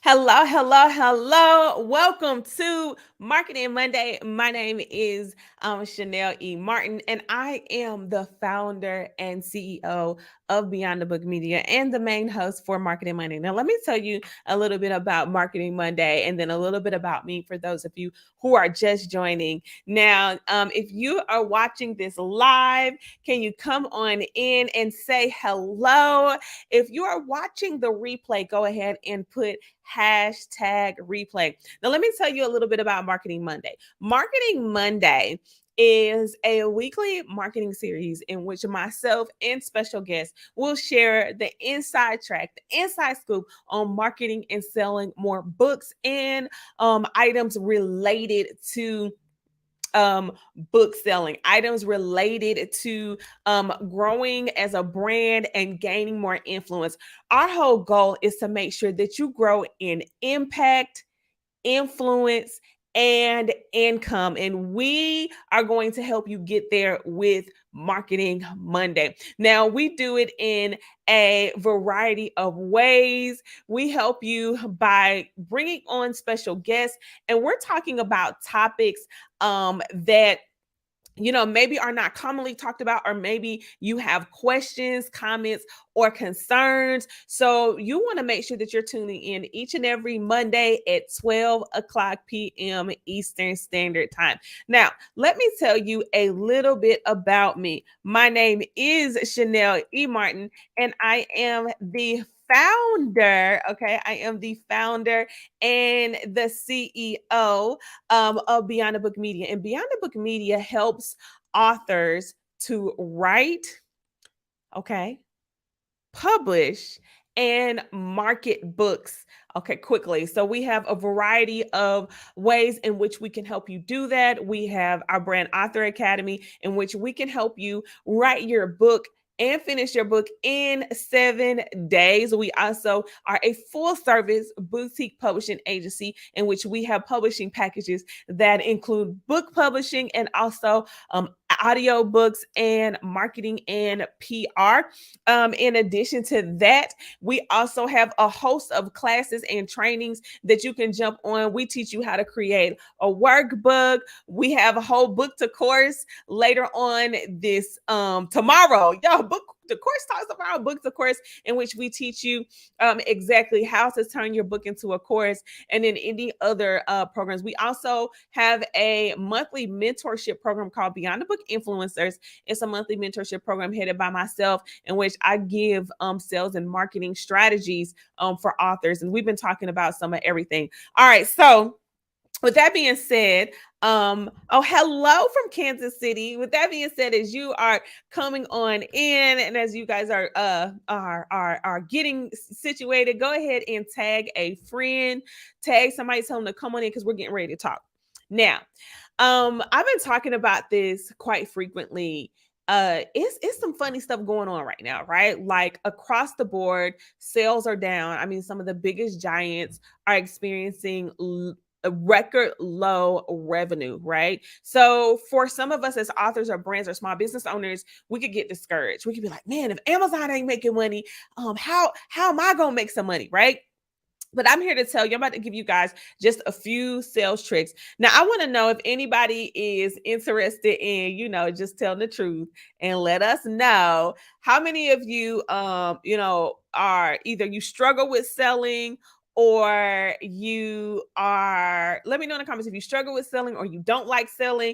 Hello, hello, hello. Welcome to Marketing Monday. My name is Chanel E. Martin, and I am the founder and CEO of Beyond the Book Media and the main host for Marketing Monday. Now, let me tell you a little bit about Marketing Monday and then a little bit about me for those of you who are just joining. Now, if you are watching this live, can you come on in and say hello? If you are watching the replay, go ahead and put #replay. Now, let me tell you a little bit about Marketing Monday. Marketing Monday is a weekly marketing series in which myself and special guests will share the inside track, the inside scoop on marketing and selling more books and items related to book selling, items related to growing as a brand and gaining more influence. Our whole goal is to make sure that you grow in impact, influence, and income. And we are going to help you get there with Marketing Monday. Now, we do it in a variety of ways. We help you by bringing on special guests, and we're talking about topics that maybe are not commonly talked about, or maybe you have questions, comments, or concerns. So you want to make sure that you're tuning in each and every Monday at 12 o'clock p.m. Eastern Standard Time. Now, let me tell you a little bit about me. My name is Chanel E. Martin, and I am the founder. Okay, I am the founder and the CEO of Beyond the Book Media. And Beyond the Book Media helps authors to write, okay, publish, and market books. Okay, quickly. So we have a variety of ways in which we can help you do that. We have our Brand Author Academy, in which we can help you write your book and finish your book in 7 days. We also are a full service boutique publishing agency in which we have publishing packages that include book publishing and also audio books and marketing and PR. In addition to that, we also have a host of classes and trainings that you can jump on. We teach you how to create a workbook. We have a whole book to course later on this tomorrow. Yo, book the course talks about books, of course, in which we teach you exactly how to turn your book into a course, and then any other programs. We also have a monthly mentorship program called Beyond the Book Influencers. It's a monthly mentorship program headed by myself, in which I give sales and marketing strategies for authors, and we've been talking about some of everything. All right, so with that being said, hello from Kansas City. With that being said, as you are coming on in and as you guys are getting situated, go ahead and tag a friend, tag somebody, tell them to come on in, because we're getting ready to talk. Now, I've been talking about this quite frequently. It's some funny stuff going on right now, right? Like across the board, sales are down. I mean, some of the biggest giants are experiencing a record low revenue, right? So for some of us as authors or brands or small business owners, we could get discouraged. We could be like, man, if Amazon ain't making money, how am I gonna make some money, right? But I'm here to tell you, I'm about to give you guys just a few sales tricks. Now, I want to know if anybody is interested in, just telling the truth, and let us know how many of you, are either you struggle with selling, or you are, let me know in the comments if you struggle with selling or you don't like selling.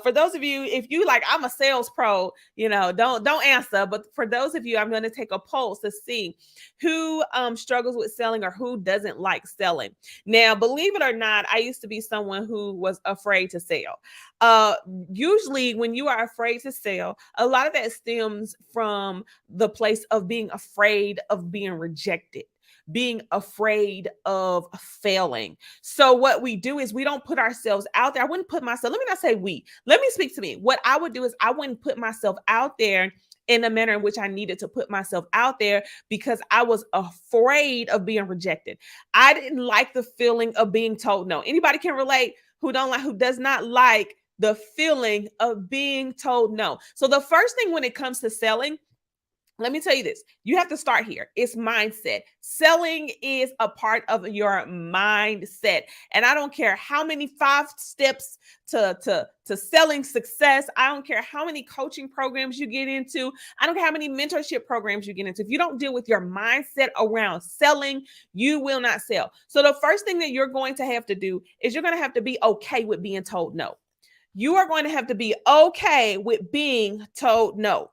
For those of you, if you like, I'm a sales pro, don't answer. But for those of you, I'm going to take a poll to see who struggles with selling or who doesn't like selling. Now, believe it or not, I used to be someone who was afraid to sell. Uh, Usually, when you are afraid to sell, a lot of that stems from the place of being afraid of being rejected, being afraid of failing. So what we do is we don't put ourselves out there. I wouldn't put myself, let me not say we, let me speak to me. What I would do is I wouldn't put myself out there in the manner in which I needed to put myself out there, because I was afraid of being rejected. I didn't like the feeling of being told no. Anybody can relate who does not like the feeling of being told no. So the first thing when it comes to selling, let me tell you this. You have to start here. It's mindset. Selling is a part of your mindset. And I don't care how many 5 steps to selling success. I don't care how many coaching programs you get into. I don't care how many mentorship programs you get into. If you don't deal with your mindset around selling, you will not sell. So the first thing that you're going to have to do is you're going to have to be okay with being told no. You are going to have to be okay with being told no.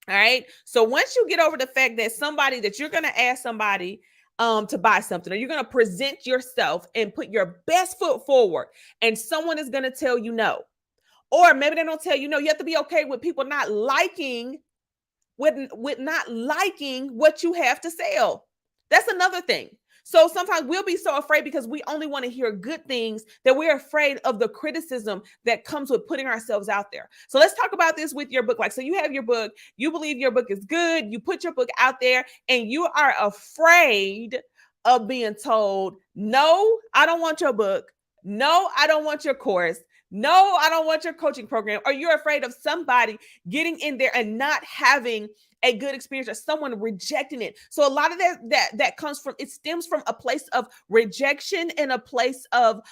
All right. So once you get over the fact that you're going to ask somebody to buy something, or you're going to present yourself and put your best foot forward, and someone is going to tell you no, or maybe they don't tell you no, you have to be okay with people not liking with not liking what you have to sell. That's another thing. So sometimes we'll be so afraid because we only want to hear good things that we're afraid of the criticism that comes with putting ourselves out there. So let's talk about this with your book. Like, so you have your book, you believe your book is good, you put your book out there, and you are afraid of being told, no, I don't want your book. No, I don't want your course. No, I don't want your coaching program. Or you're afraid of somebody getting in there and not having a good experience, or someone rejecting it. So a lot of that comes from, it stems from a place of rejection and a place of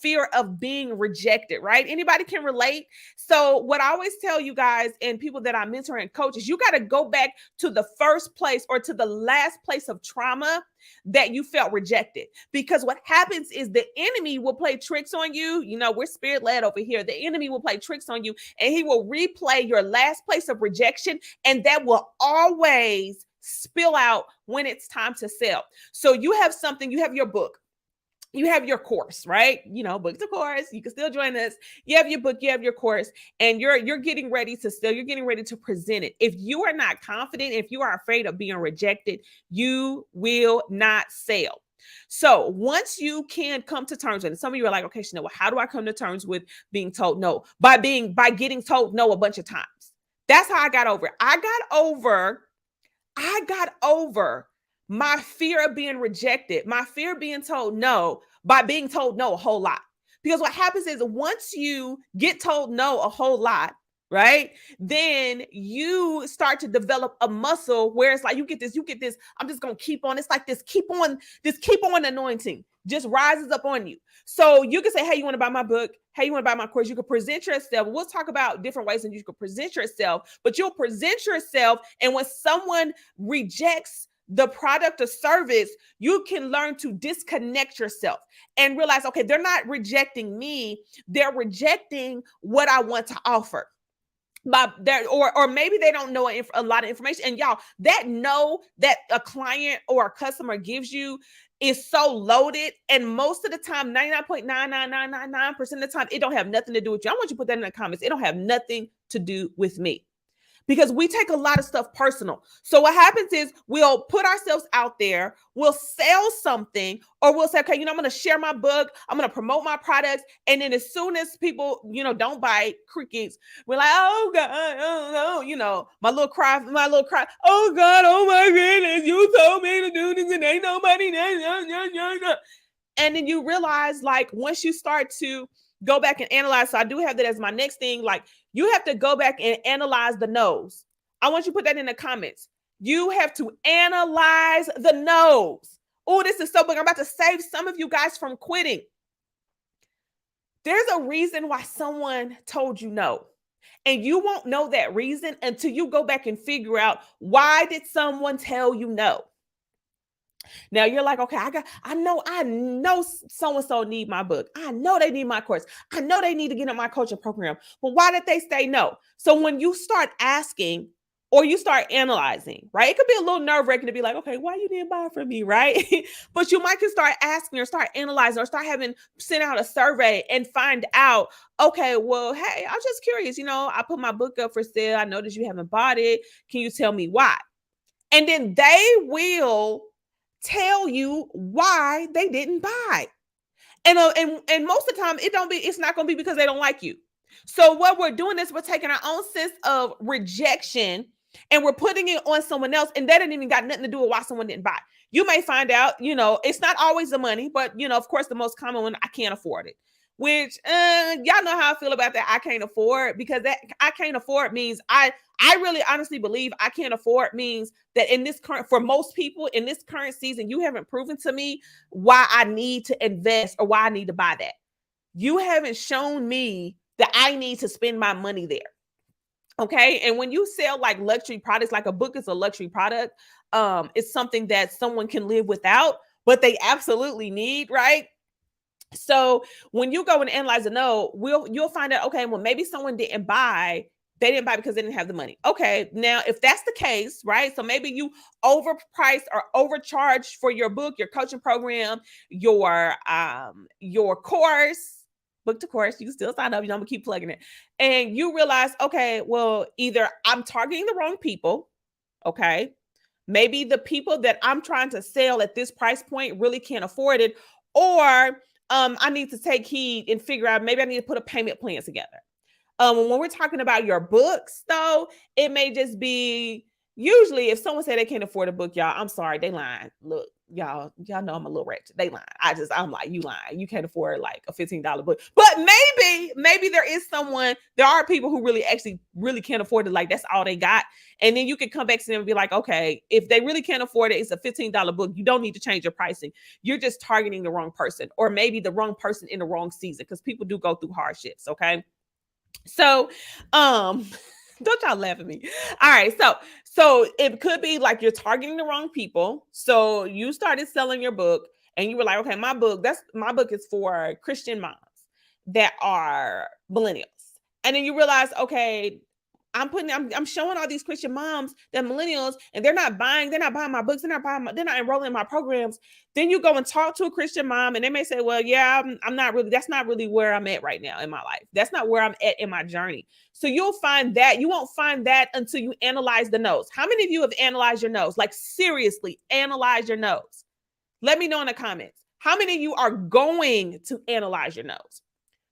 fear of being rejected, right? Anybody can relate. So what I always tell you guys and people that I mentor and coach is you got to go back to the first place or to the last place of trauma that you felt rejected. Because what happens is the enemy will play tricks on you. You know, we're spirit led over here. The enemy will play tricks on you, and he will replay your last place of rejection, and that will always spill out when it's time to sell. So you have something, you have your book, you have your course, right? You know, book the course, you can still join us. You have your book, you have your course, and you're getting ready to sell, you're getting ready to present it. If you are not confident, if you are afraid of being rejected, you will not sell. So once you can come to terms with it, some of you are like, okay, Chanel, well, how do I come to terms with being told no? By getting told no a bunch of times. That's how I got over it. I got over my fear of being rejected, my fear of being told no, by being told no a whole lot. Because what happens is once you get told no a whole lot, right? Then you start to develop a muscle where it's like you get this, I'm just gonna keep on. It's like this keep on anointing just rises up on you. So you can say, hey, you want to buy my book? Hey, you want to buy my course? You can present yourself. We'll talk about different ways that you can present yourself, but you'll present yourself. And when someone rejects the product or service, you can learn to disconnect yourself and realize, okay, they're not rejecting me. They're rejecting what I want to offer. Or maybe they don't know a lot of information. And y'all, that no that a client or a customer gives you is so loaded. And most of the time, 99.99999% of the time, it don't have nothing to do with you. I want you to put that in the comments. It don't have nothing to do with me. Because we take a lot of stuff personal. So what happens is we'll put ourselves out there, we'll sell something, or we'll say, okay, I'm going to share my book, I'm going to promote my products. And then as soon as people, don't buy crickets, we're like, oh God, oh no, my little cry, oh God, oh my goodness, you told me to do this and ain't nobody there. And then you realize, like, once you start to go back and analyze. So I do have that as my next thing. Like, you have to go back and analyze the no's. I want you to put that in the comments. You have to analyze the no's. Oh, this is so big. I'm about to save some of you guys from quitting. There's a reason why someone told you no. And you won't know that reason until you go back and figure out, why did someone tell you no? Now you're like, okay, I know so-and-so need my book. I know they need my course. I know they need to get in my coaching program. But why did they say no? So when you start asking or you start analyzing, right? It could be a little nerve-wracking to be like, okay, why you didn't buy from me, right? But you might can start asking or start analyzing or start send out a survey and find out, okay, well, hey, I'm just curious. I put my book up for sale. I noticed you haven't bought it. Can you tell me why? And then they will tell you why they didn't buy. And most of the time it's not going to be because they don't like you. So what we're doing is we're taking our own sense of rejection and we're putting it on someone else, and that didn't even got nothing to do with why someone didn't buy. You may find out, it's not always the money, but of course the most common one, I can't afford it. Which y'all know how I feel about that. I can't afford, because that I can't afford means I I really honestly believe I can't afford means that in this current, for most people in this current season, you haven't proven to me why I need to invest or why I need to buy that. You haven't shown me that I need to spend my money there. Okay. And when you sell like luxury products, like a book is a luxury product, it's something that someone can live without, but they absolutely need, right? So when you go and analyze a no, you'll find out, okay, well, maybe someone didn't buy, they didn't buy because they didn't have the money. Okay, now if that's the case, right? So maybe you overpriced or overcharged for your book, your coaching program, your course, book to course, you can still sign up, you know, I'm gonna keep plugging it. And you realize, okay, well, either I'm targeting the wrong people, okay. Maybe the people that I'm trying to sell at this price point really can't afford it, or I need to take heed and figure out maybe I need to put a payment plan together. When we're talking about your books, though, it may just be usually if someone say they can't afford a book, y'all, I'm sorry, they lying. Look, y'all know I'm a little ratchet. They lying. I'm like, you lying. You can't afford like a $15 book. But maybe there is someone, there are people who really actually really can't afford it. Like that's all they got. And then you can come back to them and be like, okay, if they really can't afford it, it's a $15 book. You don't need to change your pricing. You're just targeting the wrong person, or maybe the wrong person in the wrong season, because people do go through hardships. Okay. So, don't y'all laugh at me. All right, so it could be like you're targeting the wrong people. So you started selling your book and you were like, okay, my book is for Christian moms that are millennials. And then you realize, okay, I'm showing all these Christian moms that millennials, and they're not buying my books, they're not enrolling in my programs. Then you go and talk to a Christian mom, and they may say, well, yeah, I'm not really, that's not really where I'm at right now in my life. That's not where I'm at in my journey. So you won't find that until you analyze the notes. How many of you have analyzed your notes? Like seriously, analyze your notes. Let me know in the comments. How many of you are going to analyze your notes?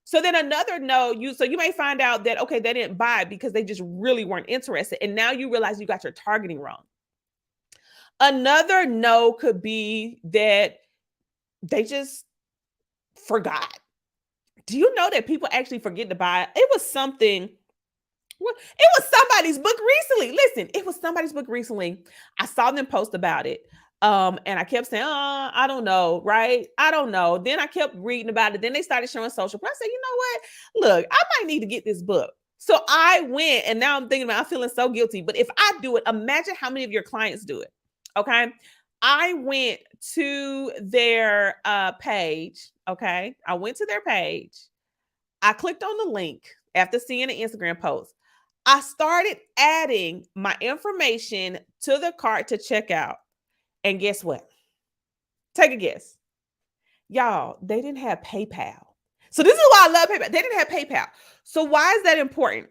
So then another no, you may find out that, okay, they didn't buy because they just really weren't interested. And now you realize you got your targeting wrong. Another no could be that they just forgot. Do you know that people actually forget to buy? It was somebody's book recently. Listen, it was somebody's book recently. I saw them post about it. And I kept saying, oh, I don't know, right? I don't know. Then I kept reading about it. Then they started showing social press. I said, you know what? Look, I might need to get this book. So I went, and now I'm thinking I'm feeling so guilty. But if I do it, imagine how many of your clients do it. Okay. I went to their page. Okay. I went to their page. I clicked on the link after seeing an Instagram post. I started adding my information to the cart to check out. And guess what? Take a guess. Y'all, they didn't have PayPal. So this is why I love PayPal. They didn't have PayPal. So why is that important?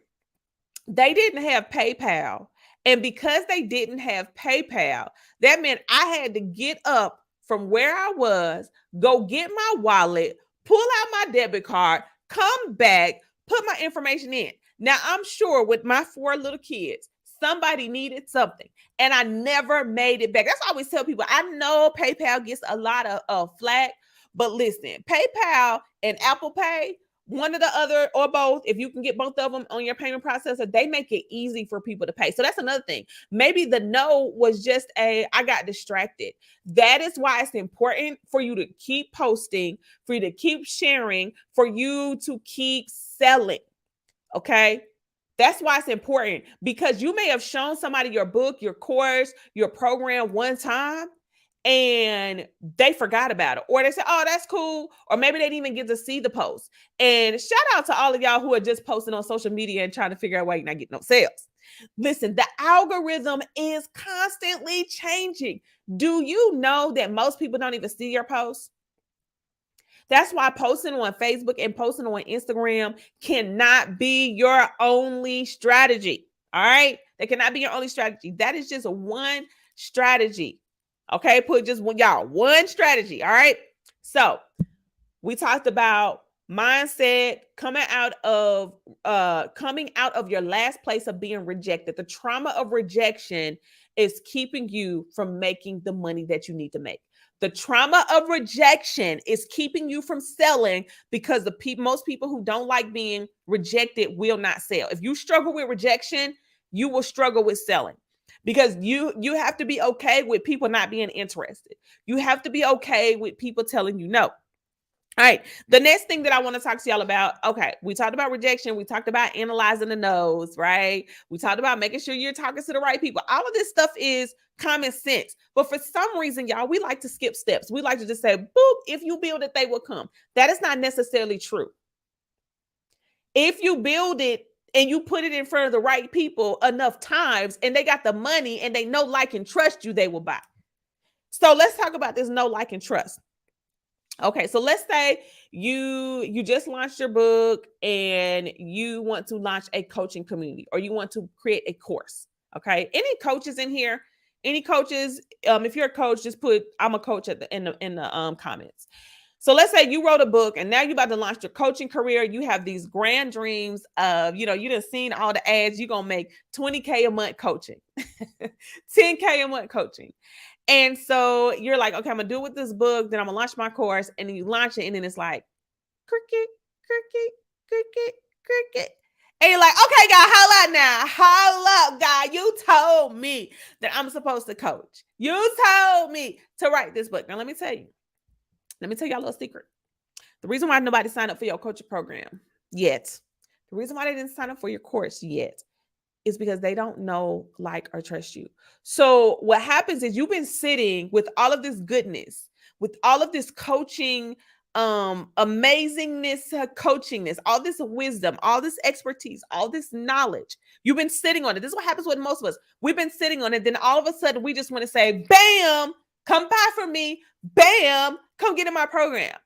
They didn't have PayPal. And because they didn't have PayPal, that meant I had to get up from where I was, go get my wallet, pull out my debit card, come back, put my information in. Now, I'm sure with my 4 little kids, somebody needed something, and I never made it back. That's why I always tell people, I know PayPal gets a lot of flack, but listen, PayPal and Apple Pay, one or the other or both, if you can get both of them on your payment processor, they make it easy for people to pay. So that's another thing. Maybe the no was just I got distracted. That is why it's important for you to keep posting, for you to keep sharing, for you to keep selling. Okay. That's why it's important, because you may have shown somebody your book, your course, your program one time, and they forgot about it, or they said, oh, that's cool, or maybe they didn't even get to see the post. And shout out to all of y'all who are just posting on social media and trying to figure out why you're not getting no sales. Listen, the algorithm is constantly changing. Do you know that most people don't even see your posts? That's why posting on Facebook and posting on Instagram cannot be your only strategy. All right. That cannot be your only strategy. That is just one strategy. Okay. Put just one strategy. All right. So we talked about mindset, coming out of your last place of being rejected. The trauma of rejection is keeping you from making the money that you need to make. The trauma of rejection is keeping you from selling, because most people who don't like being rejected will not sell. If you struggle with rejection, you will struggle with selling, because you have to be okay with people not being interested. You have to be okay with people telling you no. All right. The next thing that I want to talk to y'all about, okay, we talked about rejection. We talked about analyzing the no's, right? We talked about making sure you're talking to the right people. All of this stuff is common sense. But for some reason, y'all, we like to skip steps. We like to just say, boop, if you build it, they will come. That is not necessarily true. If you build it and you put it in front of the right people enough times and they got the money and they know, like, and trust you, they will buy. So let's talk about this know, like, and trust. Okay, so let's say you just launched your book and you want to launch a coaching community, or you want to create a course. Okay, any coaches in here? Any coaches? If you're a coach, just put I'm a coach at the in the comments. So let's say you wrote a book and now you're about to launch your coaching career. You have these grand dreams of, you done seen all the ads. You're gonna make 20K a month coaching, 10K a month coaching. And so you're like, okay, I'm gonna do it with this book, then I'm gonna launch my course, and then you launch it, and then it's like cricket, cricket, cricket, cricket. And you're like, okay, God, holla out now. Holla up, God. You told me that I'm supposed to coach. You told me to write this book. Now let me tell y'all a little secret. The reason why nobody signed up for your coaching program yet, the reason why they didn't sign up for your course yet, is because they don't know, like, or trust you. So what happens is you've been sitting with all of this goodness, with all of this coaching, amazingness, coachingness, all this wisdom, all this expertise, all this knowledge. You've been sitting on it. This is what happens with most of us. We've been sitting on it. Then all of a sudden we just want to say, bam, come buy from me. Bam, come get in my program.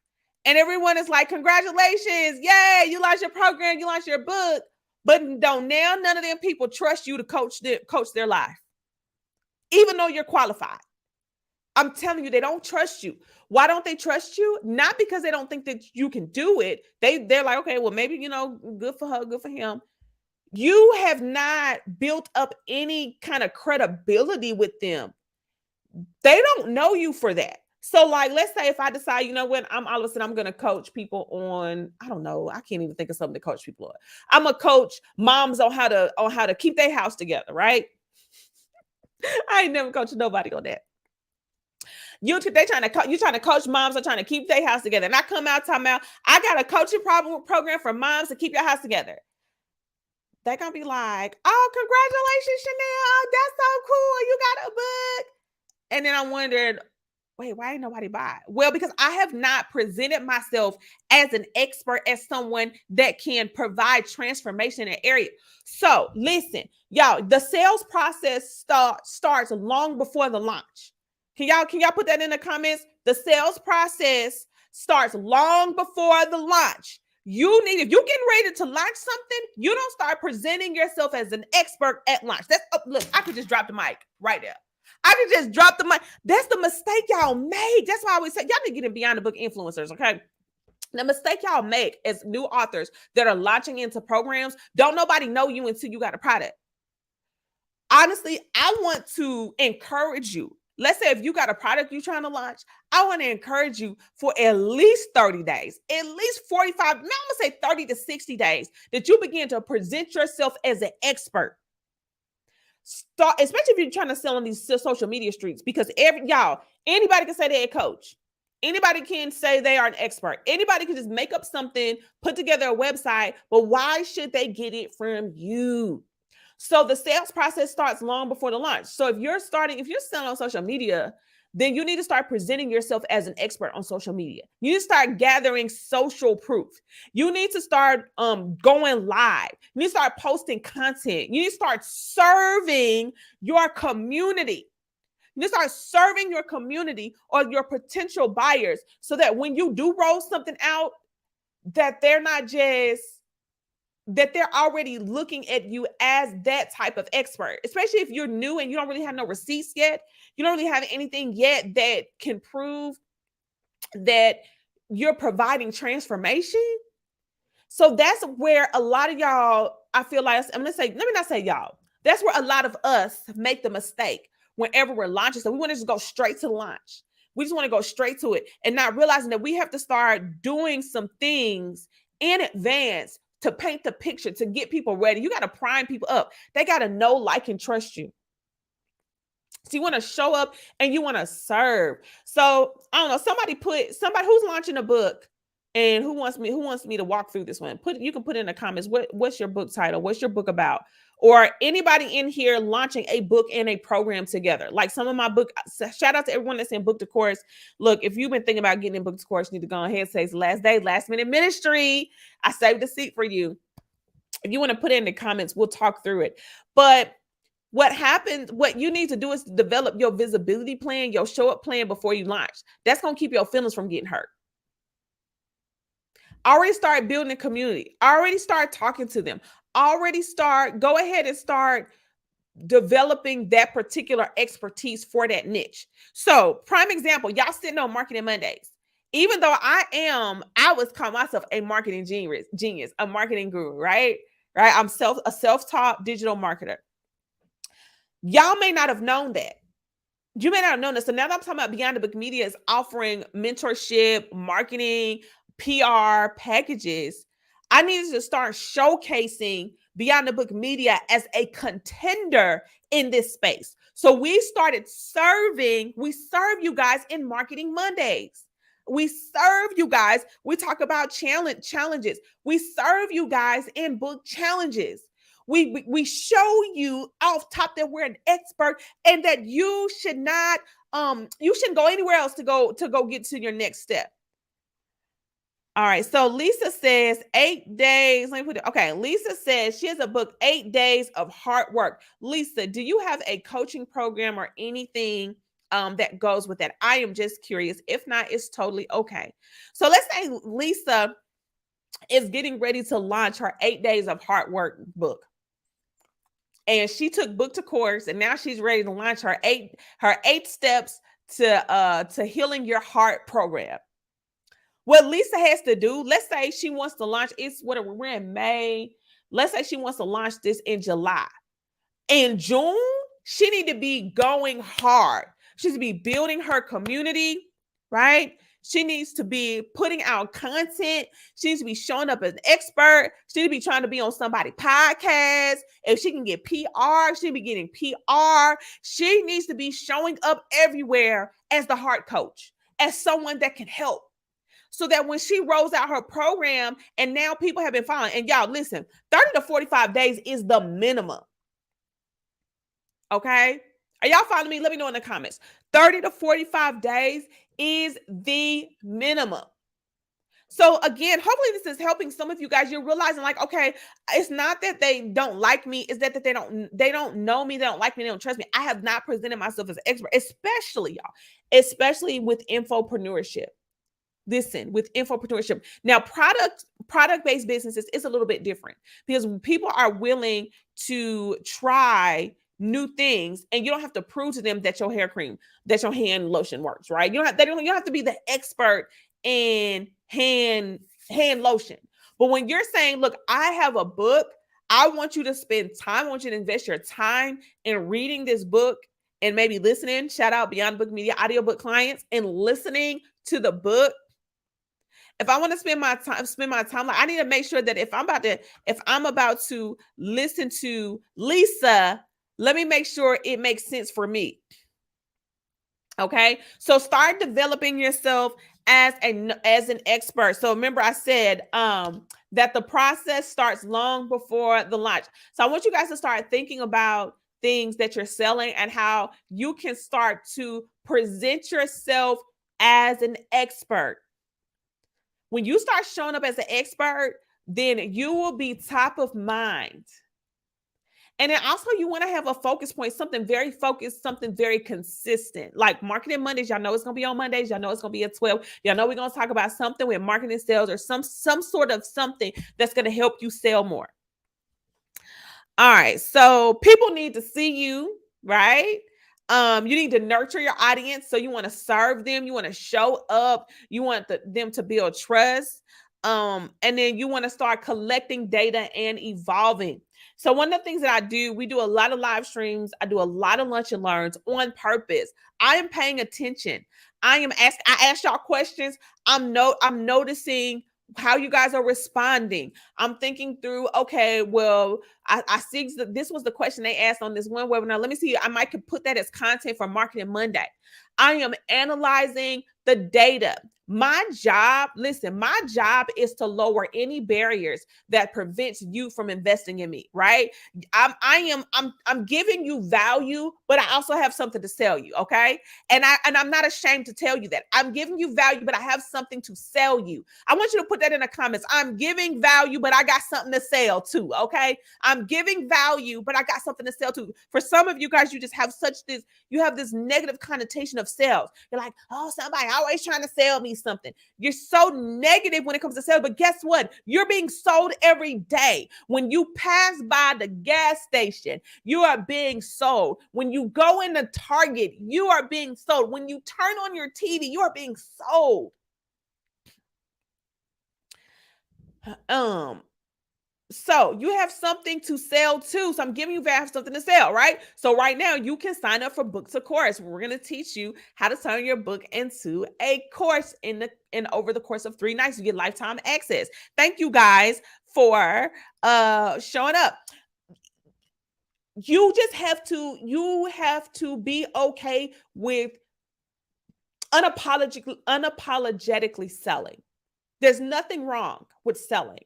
And everyone is like, congratulations. Yay, you launched your program. You launched your book. But don't now none of them people trust you to coach their life, even though you're qualified. I'm telling you, they don't trust you. Why don't they trust you? Not because they don't think that you can do it. They're like, okay, well, maybe, good for her, good for him. You have not built up any kind of credibility with them. They don't know you for that. So, like, let's say if I decide, I'm all of a sudden I'm going to coach people on, I don't know, I can't even think of something to coach people on. I'm going to coach moms on how to keep their house together, right? I ain't never coached nobody on that. You trying to coach moms on trying to keep their house together, and I come out talking about I got a coaching program for moms to keep your house together. They're gonna be like, "Oh, congratulations, Chanel! That's so cool! You got a book." And then I wondered, wait, why ain't nobody buy? Well, because I have not presented myself as an expert, as someone that can provide transformation in an area. So listen, y'all, the sales process starts long before the launch. Can y'all put that in the comments? The sales process starts long before the launch. If you're getting ready to launch something, you don't start presenting yourself as an expert at launch. Look, I could just drop the mic right there. I could just drop the mic. That's the mistake y'all made. That's why I always say, y'all need to get in Beyond the Book influencers, okay? The mistake y'all make as new authors that are launching into programs, don't nobody know you until you got a product. Honestly, I want to encourage you. Let's say if you got a product you're trying to launch, I want to encourage you for at least 30 days, at least 45, now I'm going to say 30 to 60 days, that you begin to present yourself as an expert. Especially if you're trying to sell on these social media streets, because anybody can say they're a coach. Anybody can say they are an expert. Anybody can just make up something, put together a website, but why should they get it from you? So the sales process starts long before the launch. So if you're selling on social media, then you need to start presenting yourself as an expert on social media. You need to start gathering social proof. You need to start going live. You need to start posting content. You need to start serving your community. You need to start serving your community or your potential buyers, so that when you do roll something out, that they're already looking at you as that type of expert, especially if you're new and you don't really have no receipts yet. You don't really have anything yet that can prove that you're providing transformation. So that's where a lot of y'all, I feel like, let me not say y'all. That's where a lot of us make the mistake whenever we're launching. So we want to just go straight to launch. We just want to go straight to it and not realizing that we have to start doing some things in advance to paint the picture, to get people ready. You got to prime people up. They got to know, like, and trust you. So you want to show up and you want to serve. So I don't know. Somebody who's launching a book and who wants me to walk through this one. You can put in the comments what's your book title? What's your book about? Or anybody in here launching a book and a program together. Like some of my book, shout out to everyone that's in book to course. Look, if you've been thinking about getting in book to course, you need to go ahead and say it's the last day, last minute ministry. I saved a seat for you. If you want to put it in the comments, we'll talk through it. But what you need to do is develop your visibility plan, your show up plan before you launch. That's going to keep your feelings from getting hurt. Already start building a community. Already start talking to them. Go ahead and start developing that particular expertise for that niche. So, prime example, y'all sitting on Marketing Mondays. Even though I was call myself a marketing genius, a marketing guru, right? Right? I'm a self-taught digital marketer. Y'all may not have known that. You may not have known that. So now that I'm talking about Beyond the Book Media is offering mentorship, marketing, PR packages, I needed to start showcasing Beyond the Book Media as a contender in this space. So we serve you guys in Marketing Mondays. We serve you guys. We talk about challenges. We serve you guys in book challenges. We show you off top that we're an expert and that you shouldn't go anywhere else to go get to your next step. All right. So Lisa says 8 days. Let me put it. Okay. Lisa says she has a book, 8 Days of Hard Work. Lisa, do you have a coaching program or anything that goes with that? I am just curious. If not, it's totally okay. So let's say Lisa is getting ready to launch her 8 Days of Hard Work book. And she took book to course, and now she's ready to launch her eight steps to healing your heart program. What Lisa has to do, let's say she wants to launch, we're in May. Let's say she wants to launch this in July. In June, she need to be going hard. She needs to be building her community, right? She needs to be putting out content. She needs to be showing up as an expert. She needs to be trying to be on somebody's podcast. If she can get PR, she'll be getting PR. She needs to be showing up everywhere as the heart coach, as someone that can help. So that when she rolls out her program and now people have been following, and y'all listen, 30 to 45 days is the minimum. Okay? Are y'all following me? Let me know in the comments. 30 to 45 days is the minimum. So again, hopefully this is helping some of you guys. You're realizing like, okay, it's not that they don't like me. It's that they don't know me. They don't like me. They don't trust me. I have not presented myself as an expert, especially with infopreneurship. Listen, with infopreneurship. Now, product-based businesses is a little bit different because people are willing to try new things, and you don't have to prove to them that your hand lotion works, right? You don't have to be the expert in hand lotion. But when you're saying, look, I have a book, I want you to spend time, I want you to invest your time in reading this book and maybe listening, shout out Beyond Book Media audiobook clients, and listening to the book. If I want to spend my time, like I need to make sure that if I'm about to listen to Lisa, let me make sure it makes sense for me. Okay. So start developing yourself as an expert. So remember I said that the process starts long before the launch. So I want you guys to start thinking about things that you're selling and how you can start to present yourself as an expert. When you start showing up as an expert, then you will be top of mind. And then also you want to have a focus point, something very focused, something very consistent. Like Marketing Mondays, y'all know it's going to be on Mondays. Y'all know it's going to be at 12. Y'all know we're going to talk about something with marketing sales or some sort of something that's going to help you sell more. All right. So people need to see you, right? You need to nurture your audience. So you want to serve them. You want to show up. You want them to build trust. And then you want to start collecting data and evolving. So one of the things that I do, we do a lot of live streams. I do a lot of lunch and learns on purpose. I am paying attention. I ask y'all questions. I'm noticing how you guys are responding. I'm thinking through, okay, well, I see this was the question they asked on this one webinar. Let me see. I might could put that as content for Marketing Monday. I am analyzing the data. My job, listen, my job is to lower any barriers that prevents you from investing in me, right? I'm giving you value, but I also have something to sell you, okay? And I'm not ashamed to tell you that. I'm giving you value, but I have something to sell you. I want you to put that in the comments. I'm giving value, but I got something to sell too, okay? I'm giving value, but I got something to sell too. For some of you guys, you just have you have this negative connotation of sales. You're like, oh, somebody always trying to sell me something. You're so negative when it comes to sales, but guess what? You're being sold every day. When you pass by the gas station, you are being sold. When you go into Target, you are being sold. When you turn on your TV, you are being sold. So you have something to sell too. So I'm giving you something to sell, right? So right now you can sign up for Book to Course. We're going to teach you how to turn your book into a course in over the course of 3 nights. You get lifetime access. Thank you guys for showing up. You just have to be okay with unapologetically selling. There's nothing wrong with selling.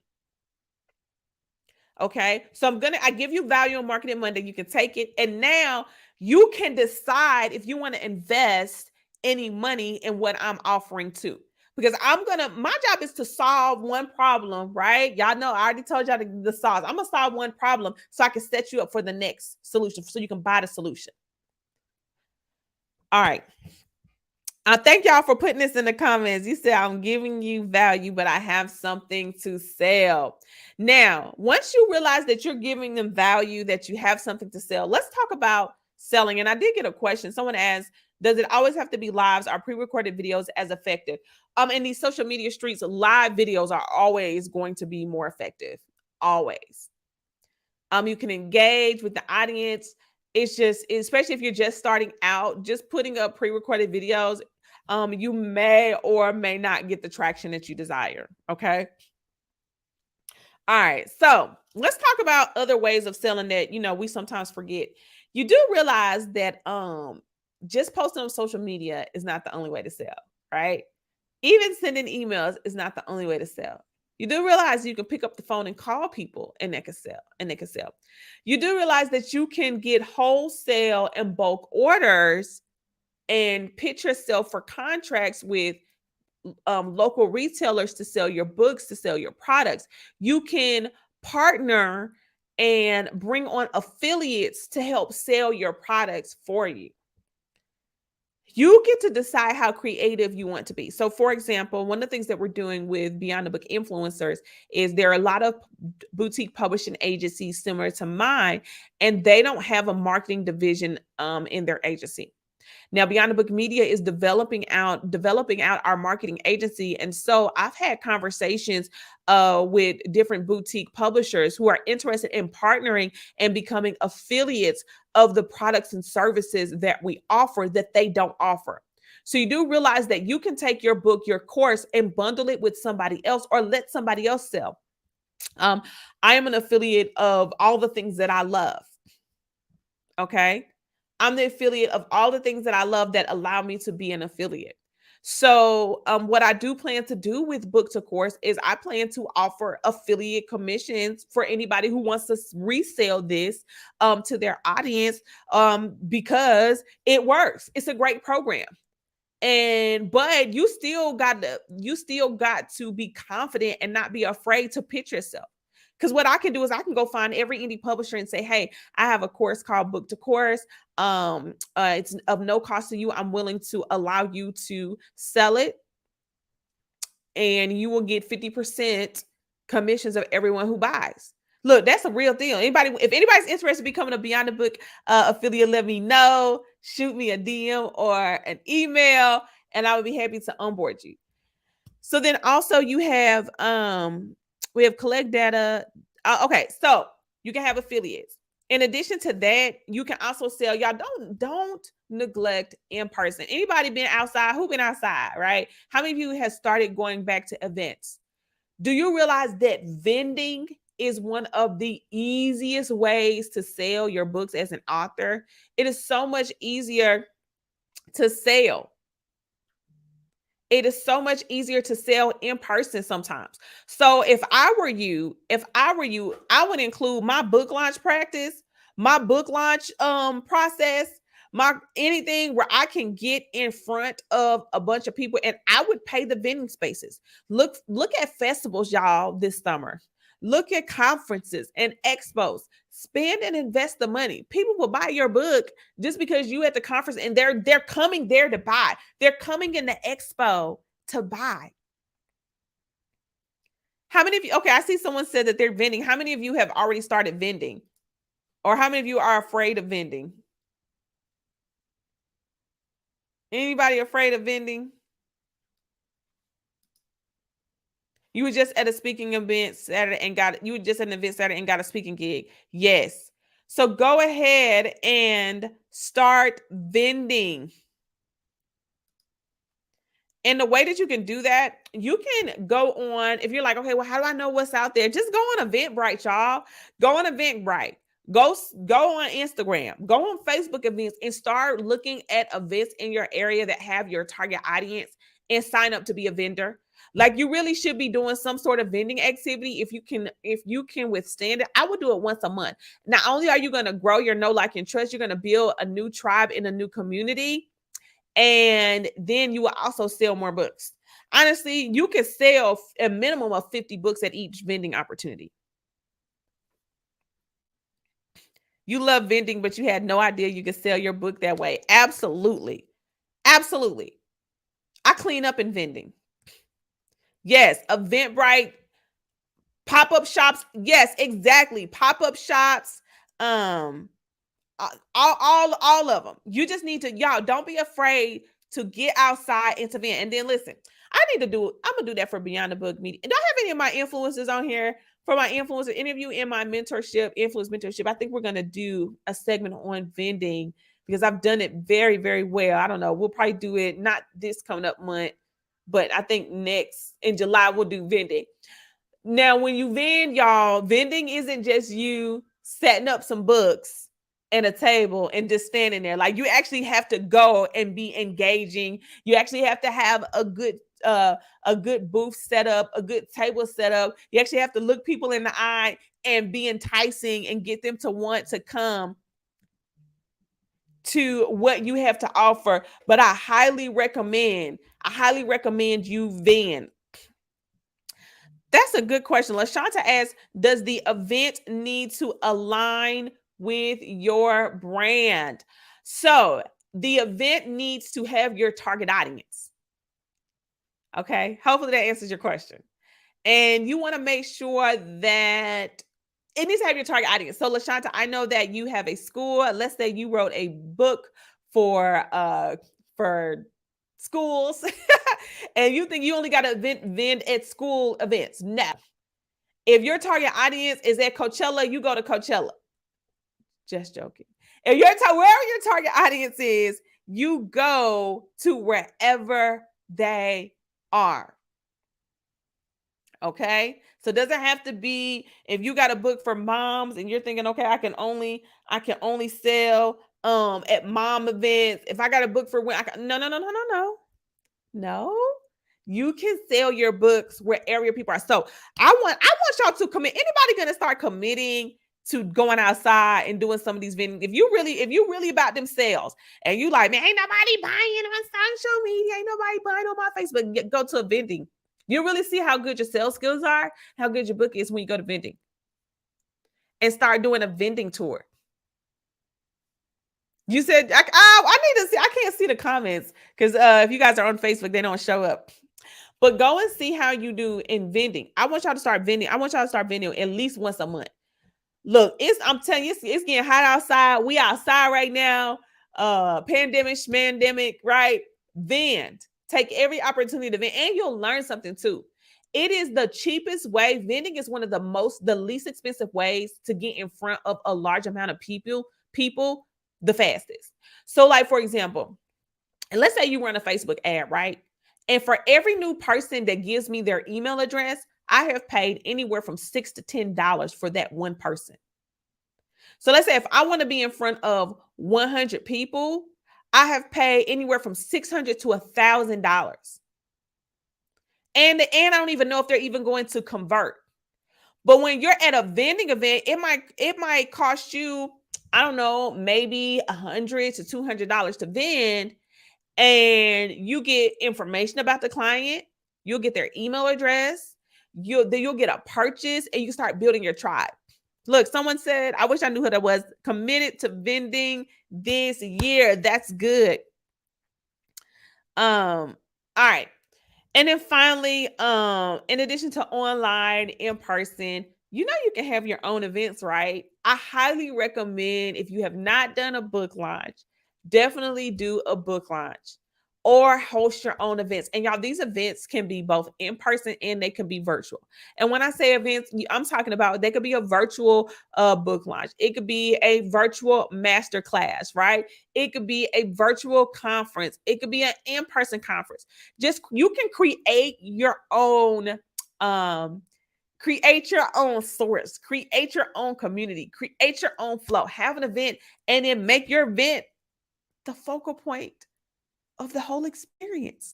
Okay. So I give you value on Marketing Monday. You can take it. And now you can decide if you want to invest any money in what I'm offering too. Because my job is to solve one problem, right? Y'all know I already told y'all the solve. I'm gonna solve one problem so I can set you up for the next solution so you can buy the solution. All right. I thank y'all for putting this in the comments. You said I'm giving you value, but I have something to sell. Now, once you realize that you're giving them value, that you have something to sell, let's talk about selling. And I did get a question. Someone asked, does it always have to be lives? Are pre-recorded videos as effective? In these social media streets, live videos are always going to be more effective. Always. You can engage with the audience. It's just, especially if you're just starting out, just putting up pre-recorded videos, you may or may not get the traction that you desire. Okay. All right. So let's talk about other ways of selling that, we sometimes forget. You do realize that just posting on social media is not the only way to sell, right? Even sending emails is not the only way to sell. You do realize you can pick up the phone and call people and they can sell. You do realize that you can get wholesale and bulk orders and pitch yourself for contracts with local retailers to sell your books, to sell your products. You can partner and bring on affiliates to help sell your products for you. You get to decide how creative you want to be. So, for example, one of the things that we're doing with Beyond the Book influencers is there are a lot of boutique publishing agencies similar to mine, and they don't have a marketing division in their agency. Now, Beyond the Book Media is developing out our marketing agency. And so I've had conversations with different boutique publishers who are interested in partnering and becoming affiliates of the products and services that we offer that they don't offer. So you do realize that you can take your book, your course, and bundle it with somebody else or let somebody else sell. I am an affiliate of All the Things That I Love. Okay. I'm the affiliate of all the things that I love that allow me to be an affiliate. So what I do plan to do with Book to Course is I plan to offer affiliate commissions for anybody who wants to resell this to their audience because it works. It's a great program. But you still got to be confident and not be afraid to pitch yourself. Because what I can do is I can go find every indie publisher and say, hey, I have a course called Book to Course. It's of no cost to you. I'm willing to allow you to sell it. And you will get 50% commissions of everyone who buys. Look, that's a real deal. If anybody's interested in becoming a Beyond the Book affiliate, let me know. Shoot me a DM or an email, and I would be happy to onboard you. So then also you have we have collect data. Okay, so you can have affiliates. In addition to that, you can also sell. Y'all don't neglect in person. Anybody been outside? Who been outside, right? How many of you have started going back to events? Do you realize that vending is one of the easiest ways to sell your books as an author? It is so much easier to sell. It is so much easier to sell in person sometimes. So if I were you, I would include my book launch practice, my book launch process, my anything where I can get in front of a bunch of people, and I would pay the vending spaces. Look at festivals, y'all, this summer. Look at conferences and expos. Spend and invest the money. People will buy your book just because you at the conference, and they're coming there to buy. They're coming in the expo to buy. How many of you, okay, I see someone said that they're vending. How many of you have already started vending? Or how many of you are afraid of vending? Anybody afraid of vending? You were just at a speaking event Saturday and you were just at an event Saturday and got a speaking gig. Yes. So go ahead and start vending. And the way that you can do that, you can go on, if you're like, okay, well, how do I know what's out there? Just go on Eventbrite, y'all. Go on Eventbrite. Go on Instagram. Go on Facebook events and start looking at events in your area that have your target audience and sign up to be a vendor. Like, you really should be doing some sort of vending activity if you can withstand it. I would do it once a month. Not only are you going to grow your know, like, and trust, you're going to build a new tribe in a new community, and then you will also sell more books. Honestly, you could sell a minimum of 50 books at each vending opportunity. You love vending, but you had no idea you could sell your book that way. Absolutely. Absolutely. I clean up in vending. Yes, Eventbrite, pop-up shops. Yes, exactly. Pop-up shops. All of them. You just need to, y'all, don't be afraid to get outside and to vent. And then listen, I'm gonna do that for Beyond the Book Media. And do I have any of my influencers on here? For my influencer interview in my influence mentorship, I think we're gonna do a segment on vending because I've done it very, very well. I don't know. We'll probably do it not this coming up month, but I think next in July we'll do vending. Now, when you vend, y'all, vending isn't just you setting up some books and a table and just standing there. Like, you actually have to go and be engaging. You actually have to have a good booth set up, a good table set up. You actually have to look people in the eye and be enticing and get them to want to come to what you have to offer. But I highly recommend you vend. That's a good question. LaShanta asks, does the event need to align with your brand? So the event needs to have your target audience. Okay. Hopefully that answers your question. And you want to make sure that it needs to have your target audience. So LaShanta, I know that you have a school. Let's say you wrote a book for schools and you think you only got to vend at school events. No. If your target audience is at Coachella, you go to Coachella. Just joking. If wherever your target audience is, you go to wherever they are. Okay. So it doesn't have to be, if you got a book for moms and you're thinking, okay, I can only sell at mom events. If I got a book for when no. You can sell your books wherever your people are. So I want y'all to commit. Anybody gonna start committing to going outside and doing some of these vending? If you really about them sales and you like, man, ain't nobody buying on social media, ain't nobody buying on my Facebook, go to a vending. You really see how good your sales skills are, how good your book is when you go to vending. And start doing a vending tour. You said, I need to see. I can't see the comments because if you guys are on Facebook, they don't show up. But go and see how you do in vending. I want y'all to start vending. I want y'all to start vending at least once a month. Look, I'm telling you, it's getting hot outside. We outside right now. Pandemic, right? Vend. Take every opportunity to vend, and you'll learn something too. It is the cheapest way. Vending is one of the least expensive ways to get in front of a large amount of people the fastest. So, like, for example, and let's say you run a Facebook ad, right? And for every new person that gives me their email address, I have paid anywhere from $6 to $10 for that one person. So let's say if I want to be in front of 100 people, I have paid anywhere from $600 to $1,000. And I don't even know if they're even going to convert. But when you're at a vending event, it might cost you, I don't know, maybe $100 to $200 to vend, and you get information about the client. You'll get their email address. You'll get a purchase, and you start building your tribe. Look, someone said, I wish I knew who that was. Committed to vending this year. That's good. All right. And then finally, in addition to online, in person, you can have your own events, right? I highly recommend, if you have not done a book launch, definitely do a book launch or host your own events. And y'all, these events can be both in person and they can be virtual. And when I say events, I'm talking about they could be a virtual book launch. It could be a virtual master class, right? It could be a virtual conference. It could be an in-person conference. Just you can um create your own source, create your own community, create your own flow, have an event, and then make your event the focal point of the whole experience.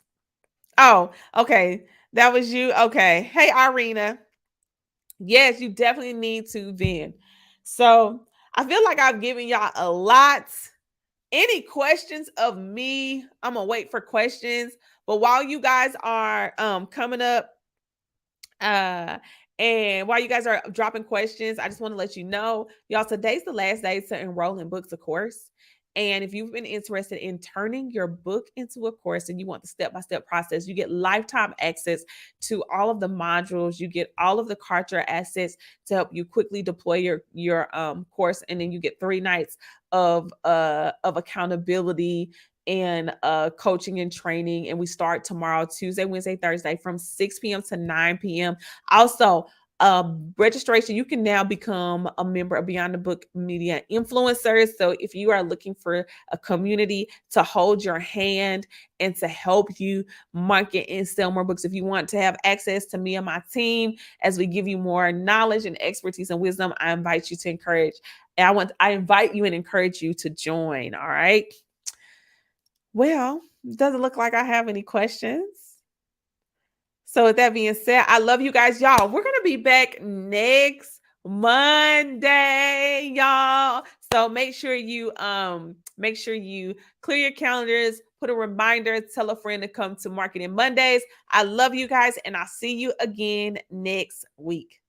Oh, okay. That was you. Okay. Hey, Irina. Yes, you definitely need to vend. So I feel like I've given y'all a lot. Any questions of me? I'm gonna wait for questions. But while you guys are coming up, uh, and while you guys are dropping questions, I just want to let you know, y'all, today's the last day to enroll in books, of course. And if you've been interested in turning your book into a course and you want the step-by-step process, you get lifetime access to all of the modules. You get all of the Kartra assets to help you quickly deploy your course, and then you get 3 nights of accountability and coaching and training. And we start tomorrow, Tuesday, Wednesday, Thursday, from 6 p.m. to 9 p.m. Also, registration, you can now become a member of Beyond the Book Media Influencers. So if you are looking for a community to hold your hand and to help you market and sell more books, if you want to have access to me and my team as we give you more knowledge and expertise and wisdom, I invite you to I invite you and encourage you to join. All right. Well, doesn't look like I have any questions. So with that being said, I love you guys, y'all. We're gonna be back next Monday, y'all. So make sure you clear your calendars, put a reminder, tell a friend to come to Marketing Mondays. I love you guys, and I'll see you again next week.